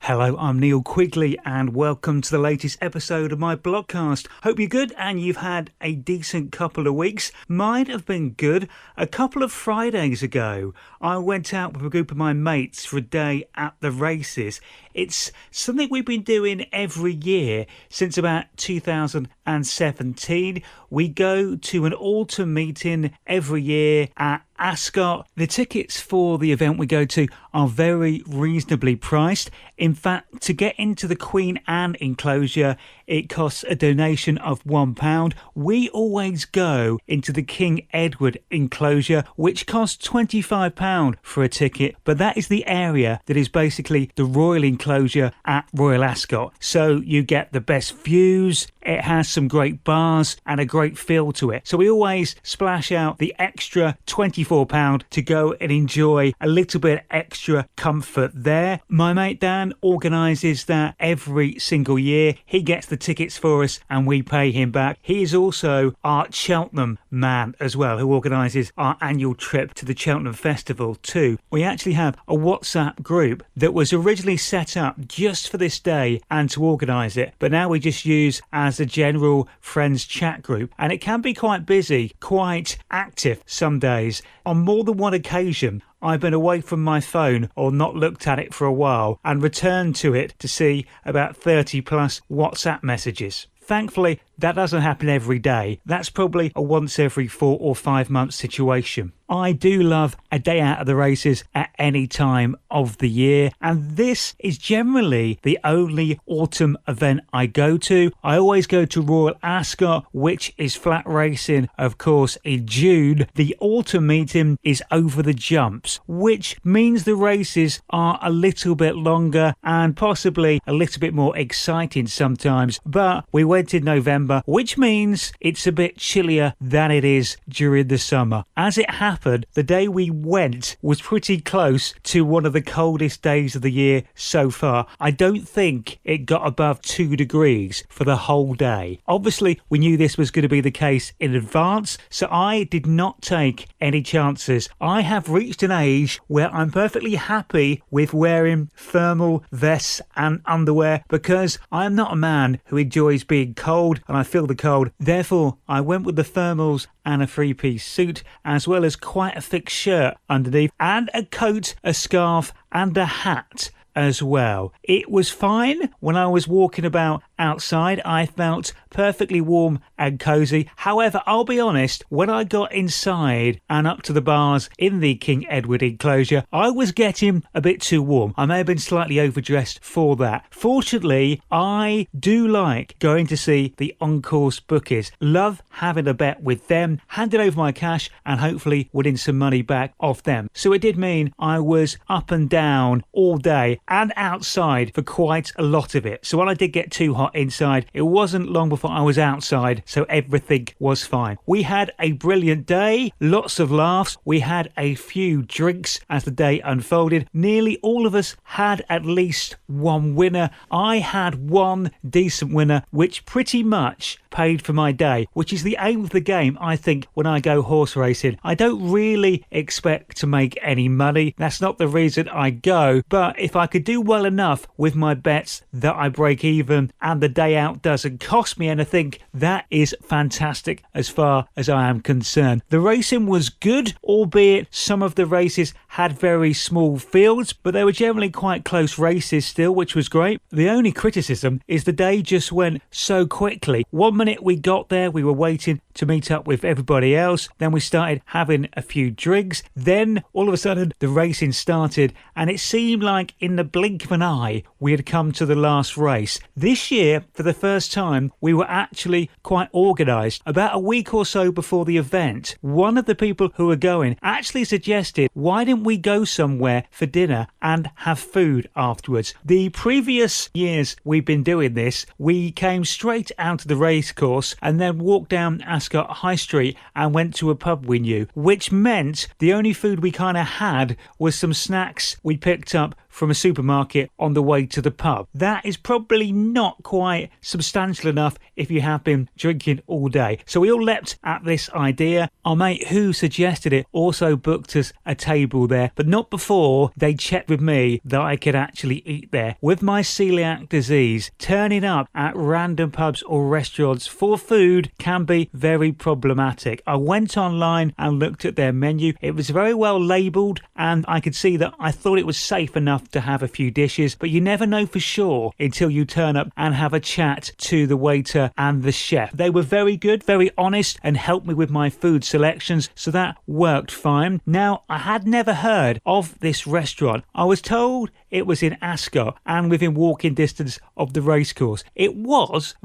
Hello, I'm Neil Quigley and welcome to the latest episode of my Blogcast. Hope you're good and you've had a decent couple of weeks. Mine have been good. A couple of Fridays ago, I went out with a group of my mates for a day at the races. It's something we've been doing every year since about 2017. We go to an autumn meeting every year at Ascot. The tickets for the event we go to are very reasonably priced. In fact, to get into the Queen Anne enclosure, it costs a donation of £1. We always go into the King Edward enclosure, which costs £25 for a ticket, but that is the area that is basically the royal enclosure at Royal Ascot. So you get the best views, it has some great bars and a great feel to it. So we always splash out the extra £24 to go and enjoy a little bit extra comfort there. My mate Dan organises that every single year. He gets the tickets for us and we pay him back. He is also our Cheltenham man as well, who organises our annual trip to the Cheltenham Festival too. We actually have a WhatsApp group that was originally set up just for this day and to organise it, but now we just use as a general friends chat group, and it can be quite busy, quite active some days. On more than one occasion, I've been away from my phone or not looked at it for a while and returned to it to see about 30 plus WhatsApp messages. Thankfully, that doesn't happen every day. That's probably a once every 4 or 5 month situation. I do love a day out of the races at any time of the year, and this is generally the only autumn event I go to. I always go to Royal Ascot, which is flat racing, of course, in June. The autumn meeting is over the jumps, which means the races are a little bit longer and possibly a little bit more exciting sometimes. But we went in November, which means it's a bit chillier than it is during the summer. As it happened, the day we went was pretty close to one of the coldest days of the year so far. I don't think it got above 2 degrees for the whole day. Obviously, we knew this was going to be the case in advance, so I did not take any chances. I have reached an age where I'm perfectly happy with wearing thermal vests and underwear because I'm not a man who enjoys being cold and I feel the cold. Therefore, I went with the thermals and a 3-piece suit, as well as quite a thick shirt underneath, and a coat, a scarf, and a hat as well. It was fine when I was walking about outside. I felt perfectly warm and cozy. However, I'll be honest, when I got inside and up to the bars in the King Edward enclosure, I was getting a bit too warm. I may have been slightly overdressed for that. Fortunately, I do like going to see the on-course bookies. Love having a bet with them, handing over my cash and hopefully winning some money back off them. So it did mean I was up and down all day and outside for quite a lot of it. So when I did get too hot inside, it wasn't long before I was outside, so everything was fine. We had a brilliant day, lots of laughs. We had a few drinks as the day unfolded. Nearly all of us had at least one winner. I had one decent winner, which pretty much paid for my day, which is the aim of the game. I think when I go horse racing, I don't really expect to make any money. That's not the reason I go, but if I could do well enough with my bets that I break even and the day out doesn't cost me anything, that is fantastic as far as I am concerned. The racing was good, albeit some of the races had very small fields, but they were generally quite close races still, which was great. The only criticism is the day just went so quickly. 1 minute we got there, we were waiting to meet up with everybody else, then we started having a few drinks, then all of a sudden the racing started and it seemed like in the blink of an eye we had come to the last race. This year, for the first time, we were actually quite organised. About a week or so before the event, one of the people who were going actually suggested, why didn't we go somewhere for dinner and have food afterwards? The previous years we've been doing this, we came straight out of the race course and then walked down Ascot High Street and went to a pub we knew, which meant the only food we kind of had was some snacks we picked up from a supermarket on the way to the pub. That is probably not quite substantial enough if you have been drinking all day. So we all leapt at this idea. Our mate who suggested it also booked us a table there, but not before they checked with me that I could actually eat there. With my celiac disease, turning up at random pubs or restaurants for food can be very problematic. I went online and looked at their menu. It was very well labelled and I could see that I thought it was safe enough to have a few dishes, but you never know for sure until you turn up and have a chat to the waiter and the chef. They were very good, very honest, and helped me with my food selections, so that worked fine. Now, I had never heard of this restaurant. I was told it was in Ascot and within walking distance of the racecourse. It was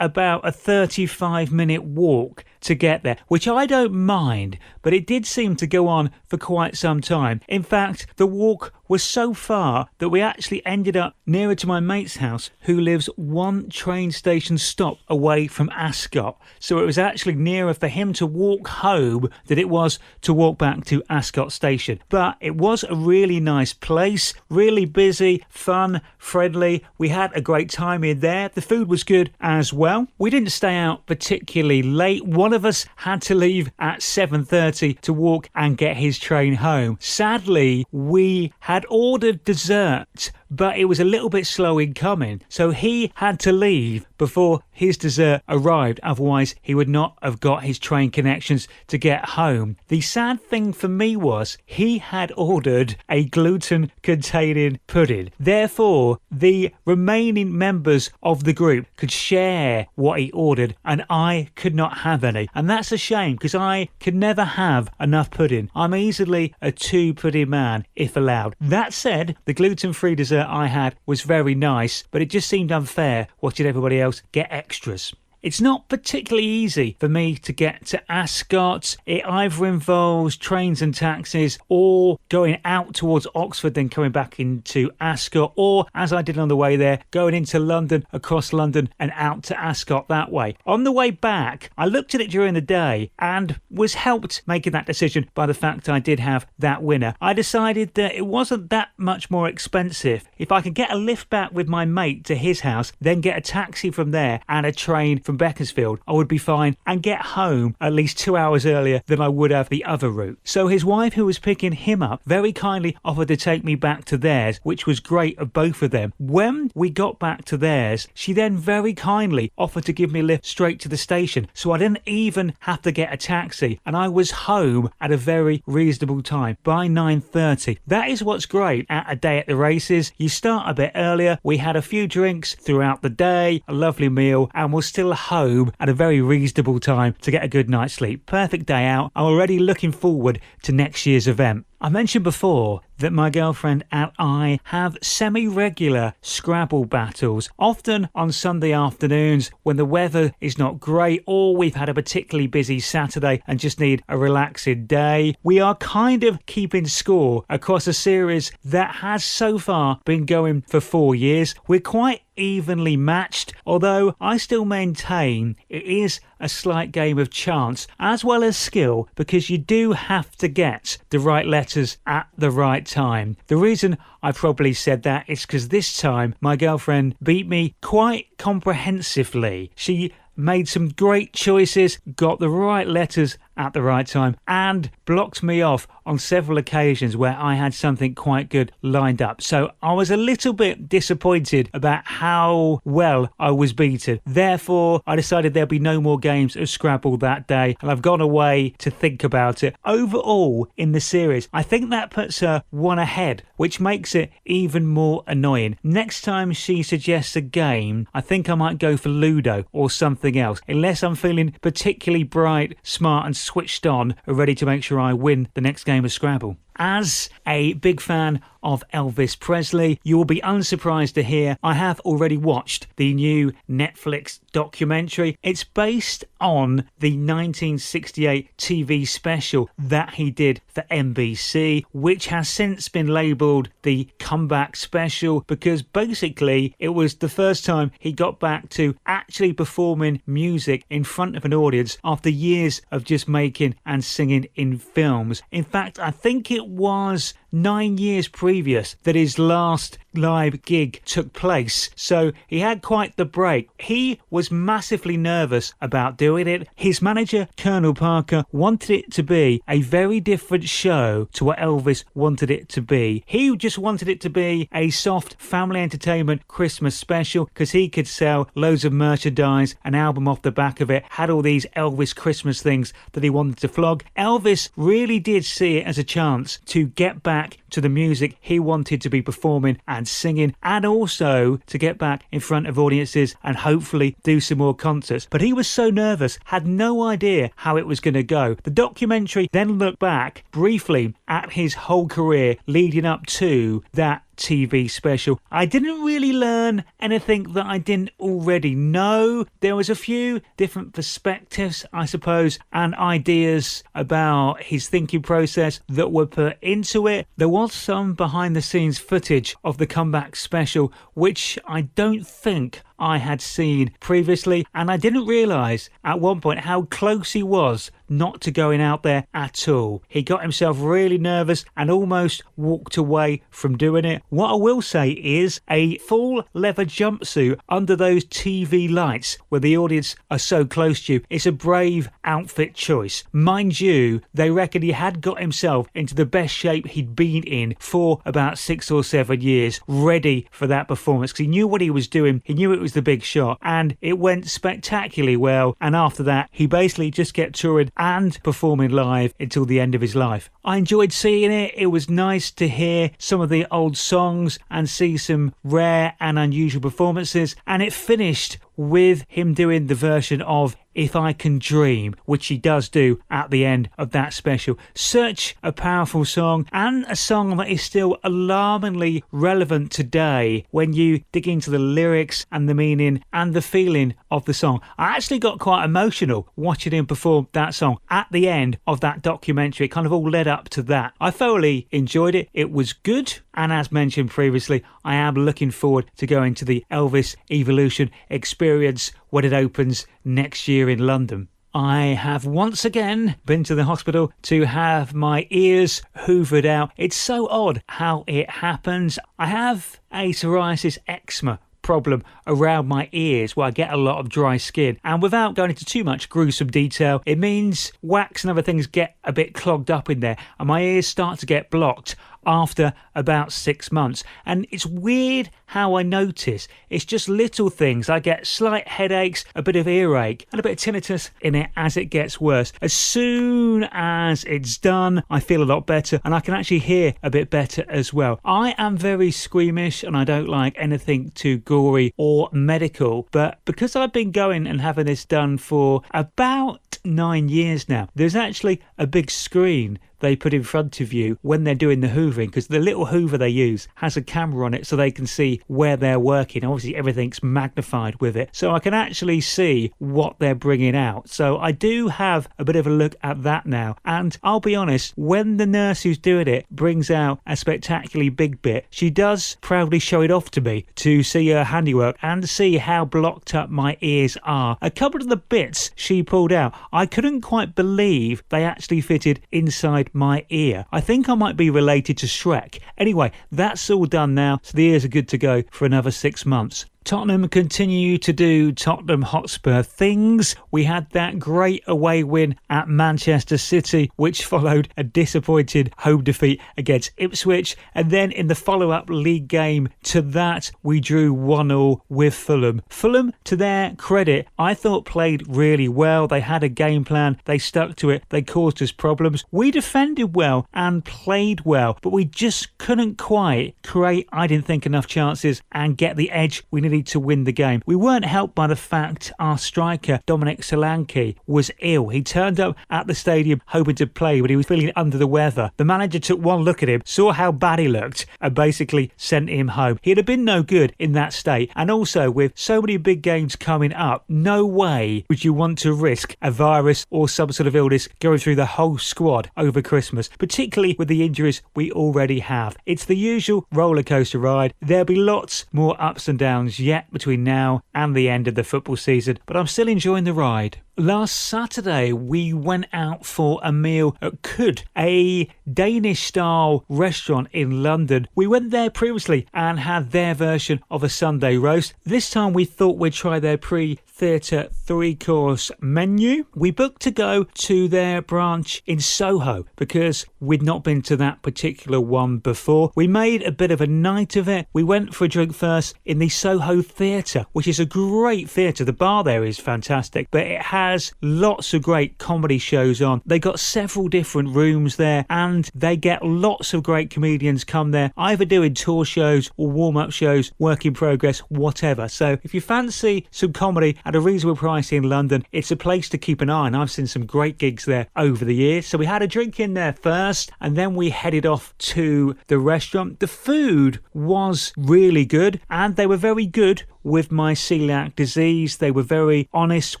about a 35-minute walk to get there, which I don't mind, but it did seem to go on for quite some time. In fact, the walk was so far that we actually ended up nearer to my mate's house, who lives one train station stop away from Ascot. So it was actually nearer for him to walk home than it was to walk back to Ascot station. But it was a really nice place, really busy, fun, friendly. We had a great time in there. The food was good as well. We didn't stay out particularly late. One of us had to leave at 7:30 to walk and get his train home. Sadly, we had ordered dessert, but it was a little bit slow in coming, so he had to leave before his dessert arrived. Otherwise, he would not have got his train connections to get home. The sad thing for me was he had ordered a gluten-containing pudding. Therefore, the remaining members of the group could share what he ordered, and I could not have any. And that's a shame, because I could never have enough pudding. I'm easily a 2-pudding man, if allowed. That said, the gluten-free dessert I had was very nice, but it just seemed unfair watching everybody else get extras. It's not particularly easy for me to get to Ascot. It either involves trains and taxis, or going out towards Oxford then coming back into Ascot, or, as I did on the way there, going into London, across London and out to Ascot that way. On the way back, I looked at it during the day and was helped making that decision by the fact I did have that winner. I decided that it wasn't that much more expensive if I could get a lift back with my mate to his house, then get a taxi from there and a train from Beaconsfield. I would be fine and get home at least 2 hours earlier than I would have the other route. So his wife, who was picking him up, very kindly offered to take me back to theirs, which was great of both of them. When we got back to theirs, she then very kindly offered to give me a lift straight to the station, so I didn't even have to get a taxi, and I was home at a very reasonable time, by 9:30. That is what's great at a day at the races. You start a bit earlier. We had a few drinks throughout the day, a lovely meal, and we're still home at a very reasonable time to get a good night's sleep. Perfect day out. I'm already looking forward to next year's event. I mentioned before that my girlfriend and I have semi-regular Scrabble battles, often on Sunday afternoons when the weather is not great, or we've had a particularly busy Saturday and just need a relaxing day. We are kind of keeping score across a series that has so far been going for 4 years. We're quite evenly matched, although I still maintain it is a slight game of chance as well as skill, because you do have to get the right letters at the right time. The reason I probably said that is because this time my girlfriend beat me quite comprehensively. She made some great choices, got the right letters at the right time, and blocked me off on several occasions where I had something quite good lined up. So I was a little bit disappointed about how well I was beaten. Therefore, I decided there'll be no more games of Scrabble that day, and I've gone away to think about it. Overall, in the series, I think that puts her one ahead, which makes it even more annoying. Next time she suggests a game, I think I might go for Ludo or something else, unless I'm feeling particularly bright, smart and switched on, ready to make sure I win the next game of Scrabble. As a big fan of Elvis Presley, you will be unsurprised to hear I have already watched the new Netflix documentary. It's based on the 1968 TV special that he did for NBC, which has since been labelled the comeback special, because basically it was the first time he got back to actually performing music in front of an audience after years of just making and singing in films. In fact, I think it was 9 years previous that his last live gig took place, so he had quite the break. He was massively nervous about doing it. His manager, Colonel Parker, wanted it to be a very different show to what Elvis wanted it to be. He just wanted it to be a soft family entertainment Christmas special because he could sell loads of merchandise, an album off the back of it, had all these Elvis Christmas things that he wanted to flog. Elvis really did see it as a chance to get back to the music he wanted to be performing and singing, and also to get back in front of audiences and hopefully do some more concerts. But he was so nervous, had no idea how it was going to go. The documentary then looked back briefly at his whole career leading up to that TV special. I didn't really learn anything that I didn't already know. There was a few different perspectives, I suppose, and ideas about his thinking process that were put into it. There was some behind the scenes footage of the comeback special, which I don't think I had seen previously, and I didn't realise at one point how close he was not to going out there at all. He got himself really nervous and almost walked away from doing it. What I will say is a full leather jumpsuit under those TV lights where the audience are so close to you is a brave outfit choice. Mind you, they reckon he had got himself into the best shape he'd been in for about 6 or 7 years, ready for that performance, because he knew what he was doing. He knew it was the big shot, and it went spectacularly well. And after that, he basically just kept touring and performing live until the end of his life. I enjoyed seeing it. It was nice to hear some of the old songs and see some rare and unusual performances, and it finished with him doing the version of If I Can Dream, which he does do at the end of that special. Such a powerful song, and a song that is still alarmingly relevant today when you dig into the lyrics and the meaning and the feeling of the song. I actually got quite emotional watching him perform that song at the end of that documentary. It kind of all led up to that. I thoroughly enjoyed it. It was good, and as mentioned previously, I am looking forward to going to the Elvis Evolution experience when it opens next year in London. I have once again been to the hospital to have my ears hoovered out. It's so odd how it happens. I have a psoriasis eczema problem around my ears where I get a lot of dry skin, and without going into too much gruesome detail, it means wax and other things get a bit clogged up in there and my ears start to get blocked after about 6 months. And it's weird how I notice it's just little things. I get slight headaches, a bit of earache and a bit of tinnitus in it as it gets worse. As soon as it's done, I feel a lot better and I can actually hear a bit better as well. I am very squeamish and I don't like anything too gory or medical, but because I've been going and having this done for about 9 years now, there's actually a big screen they put in front of you when they're doing the hoovering, because the little hoover they use has a camera on it so they can see where they're working. Obviously everything's magnified with it, so I can actually see what they're bringing out. So I do have a bit of a look at that now, and I'll be honest, when the nurse who's doing it brings out a spectacularly big bit, she does proudly show it off to me to see her handiwork and see how blocked up my ears are. A couple of the bits she pulled out, I couldn't quite believe they actually fitted inside my ear. I think I might be related to Shrek. Anyway, that's all done now, so the ears are good to go for another 6 months. Tottenham continue to do Tottenham Hotspur things. We had that great away win at Manchester City, which followed a disappointing home defeat against Ipswich. And then in the follow-up league game to that, we drew 1-1 with Fulham. Fulham, to their credit, I thought played really well. They had a game plan. They stuck to it. They caused us problems. We defended well and played well, but we just couldn't quite create, I didn't think, enough chances and get the edge we needed to win the game. We weren't helped by the fact our striker Dominic Solanke was ill. He turned up at the stadium hoping to play, but he was feeling under the weather. The manager took one look at him, saw how bad he looked, and basically sent him home. He'd have been no good in that state, and also with so many big games coming up, no way would you want to risk a virus or some sort of illness going through the whole squad over Christmas, particularly with the injuries we already have. It's the usual roller coaster ride. There'll be lots more ups and downs yet between now and the end of the football season, but I'm still enjoying the ride. Last Saturday, we went out for a meal at Quigley, a Danish-style restaurant in London. We went there previously and had their version of a Sunday roast. This time we thought we'd try their pre-theatre 3-course menu. We booked to go to their branch in Soho because we'd not been to that particular one before. We made a bit of a night of it. We went for a drink first in the Soho Theatre, which is a great theatre. The bar there is fantastic, but it has lots of great comedy shows on. They got several different rooms there, and they get lots of great comedians come there, either doing tour shows or warm-up shows, work in progress, whatever. So if you fancy some comedy at a reasonable price in London, it's a place to keep an eye on. I've seen some great gigs there over the years. So we had a drink in there first, and then we headed off to the restaurant. The food was really good, and they were very good with my celiac disease. They were very honest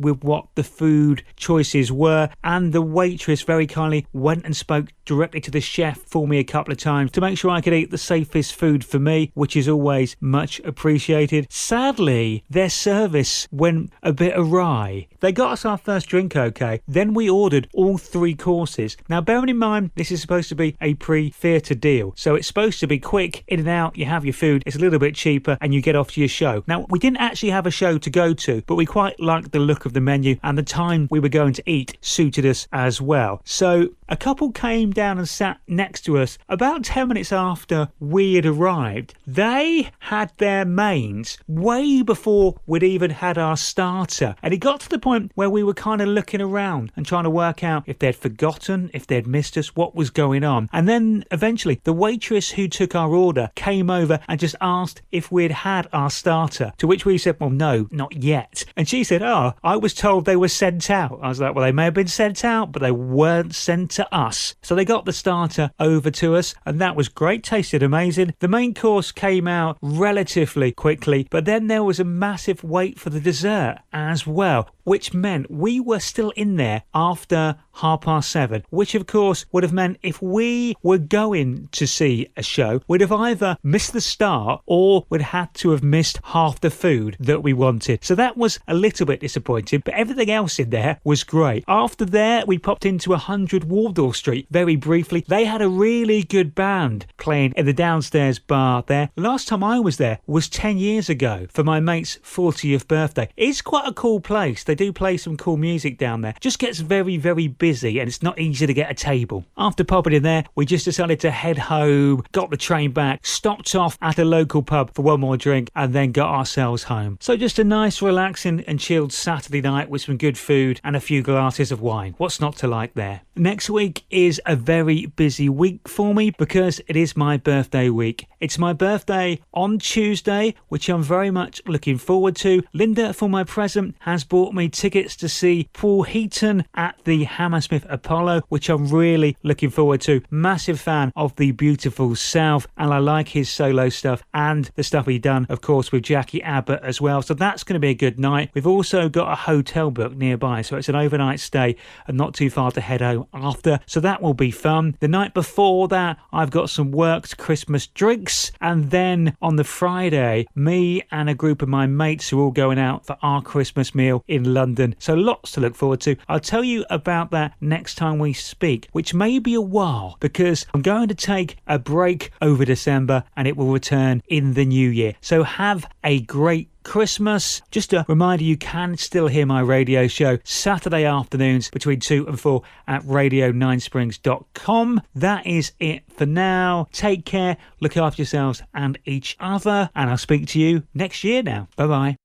with what the food choices were, and the waitress very kindly went and spoke directly to the chef for me a couple of times to make sure I could eat the safest food for me, which is always much appreciated. Sadly, their service went a bit awry. They got us our first drink okay, then we ordered all 3 courses. Now bearing in mind this is supposed to be a pre-theatre deal, so it's supposed to be quick, in and out, you have your food, it's a little bit cheaper, and you get off to your show. Now we didn't actually have a show to go to, but we quite liked the look of the menu, and the time we were going to eat suited us as well. So a couple came down and sat next to us about 10 minutes after we had arrived. They had their mains way before we'd even had our starter, and it got to the point where we were kind of looking around and trying to work out if they'd forgotten, if they'd missed us, what was going on. And then eventually the waitress who took our order came over and just asked if we'd had our starter, to which we said, well, no, not yet. And she said, oh, I was told they were sent out. I was like, well, they may have been sent out, but they weren't sent to us. So they got the starter over to us, and that was great, tasted amazing. The main course came out relatively quickly, but then there was a massive wait for the dessert as well, which meant we were still in there after 7:30, which of course would have meant if we were going to see a show, we'd have either missed the start or we'd had to have missed half the food that we wanted. So that was a little bit disappointing, but everything else in there was great. After there, we popped into 100 Waldorf Street very briefly. They had a really good band playing in the downstairs bar there. Last time I was there was 10 years ago for my mate's 40th birthday. It's quite a cool place. They do play some cool music down there. Just gets very, very busy, and it's not easy to get a table. After popping in there, we just decided to head home, got the train back, stopped off at a local pub for one more drink, and then got ourselves home. So just a nice, relaxing and chilled Saturday night with some good food and a few glasses of wine. What's not to like there? Next week is a very busy week for me because it is my birthday week. It's my birthday on Tuesday, which I'm very much looking forward to. Linda, for my present, has bought me tickets to see Paul Heaton at the Hammersmith Apollo, which I'm really looking forward to. Massive fan of the Beautiful South, and I like his solo stuff and the stuff he's done, of course, with Jackie Abbott as well. So that's going to be a good night. We've also got a hotel booked nearby, so it's an overnight stay and not too far to head home after. So that will be fun. The night before that, I've got some worked Christmas drinks, and then on the Friday, me and a group of my mates are all going out for our Christmas meal in London. So lots to look forward to. I'll tell you about that next time we speak, which may be a while because I'm going to take a break over December and it will return in the new year. So have a great Christmas. Just a reminder, you can still hear my radio show Saturday afternoons between 2 and 4 at radio9springs.com. That is it for now. Take care, look after yourselves and each other, and I'll speak to you next year now. Bye bye.